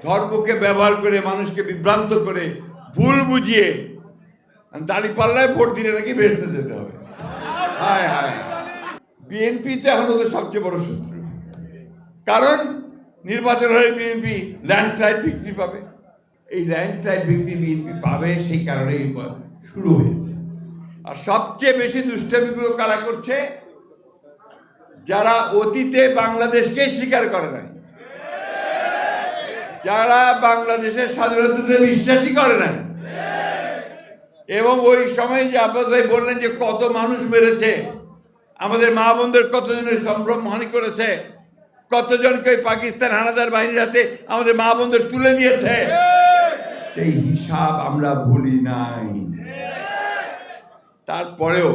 ধর্মকে ব্যবহার করে মানুষকে বিভ্রান্ত করে ভুল বুঝিয়ে দাঁড়িপাল্লায় ভোট দিলে নাকি বেহেশতে যেতে হবে। হায় হায়, বিএনপি তো এখন ওদের সবচেয়ে বড় শত্রু। কারণ নির্বাচন হলে বিএনপি ল্যান্ডস্লাইড ভিক্টরি পাবে। এই ল্যান্ডস্লাইড ভিক্টরি বিএনপি পাবে, সেই কারণেই শুরু হয়েছে। আর সবচেয়ে বেশি দুষ্টামিগুলো কারা করছে? যারা অতীতে বাংলাদেশকে স্বীকার করে নাই, যারা বাংলাদেশের স্বাধীনতাতে বিশ্বাসী করে নাই, এবং ওই সময় যে আপনাদের বললেন যে কত মানুষ মেরেছে, আমাদের মা বোনদের কতজনের সম্ভ্রমহানি করেছে, কতজনকে পাকিস্তান হানাদার বাহিনীর হাতে আমাদের মা বোনদের তুলে দিয়েছে, সেই হিসাব আমরা ভুলি নাই। তারপরেও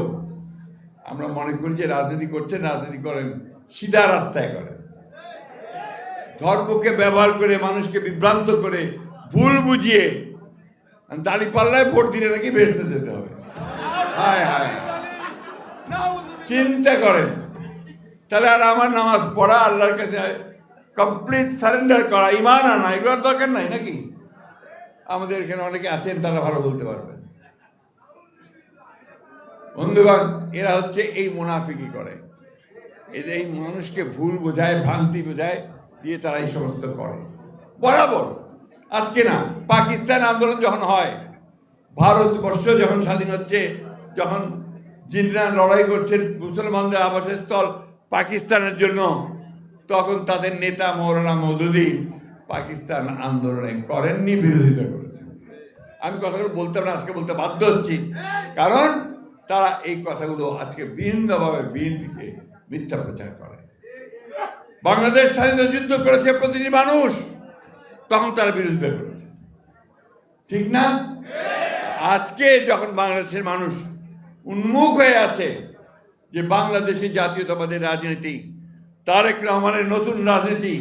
আমরা মনে করি যে রাজনীতি করছেন, রাজনীতি করেন সিধা রাস্তায় করেন, ধর্মকে ব্যবহার করে মানুষকে বিভ্রান্ত করে ভুল বুঝিয়ে দাঁড়িপাল্লায় ভোট দিলে নাকি বেহেশতে যেতে হবে। হায় হায়, চিন্তা করেন। তাহলে আর আমার নামাজ পড়া, আল্লাহর কাছে কমপ্লিট সারেন্ডার করা, ইমান আনা, এগুলোর দরকার নাই নাকি? আমাদের এখানে অনেকে আছেন, তারা ভালো বলতে পারবেন। বন্ধুগণ, এরা হচ্ছে এই মুনাফিকি করে, এদের এই মানুষকে ভুল বোঝায়, ভ্রান্তি বোঝায় দিয়ে তারা এই সমস্ত করে বরাবর। আজকে না, পাকিস্তান আন্দোলন যখন হয়, ভারতবর্ষ যখন স্বাধীন হচ্ছে, যখন জিন্না লড়াই করছেন মুসলমানদের আবাসস্থল পাকিস্তানের জন্য, তখন তাদের নেতা মৌলানা মওদুদি পাকিস্তান আন্দোলনে করেননি, বিরোধিতা করেছেন। আমি কথাগুলো বলতে না, আজকে বলতে বাধ্য হচ্ছি, কারণ তারা এই কথাগুলো আজকে বিভিন্নভাবে বিএনপিকে মিথ্যা প্রচার করে। বাংলাদেশ স্বাধীনতা যুদ্ধ করেছে প্রতিটি মানুষ, তখন তারা বিরোধিতা করেছে, ঠিক না? আজকে যখন বাংলাদেশের মানুষ উন্মুখ হয়ে আছে যে বাংলাদেশের জাতীয়তাবাদের রাজনীতি, তারেক রহমানের নতুন রাজনীতি,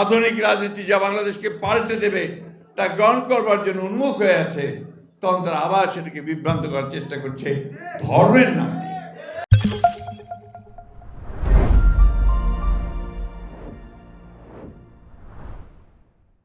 আধুনিক রাজনীতি যা বাংলাদেশকে পাল্টে দেবে, তা গ্রহণ করবার জন্য উন্মুখ হয়ে আছে, তখন তারা আবার সেটাকে বিভ্রান্ত করার চেষ্টা করছে ধর্মের নামে।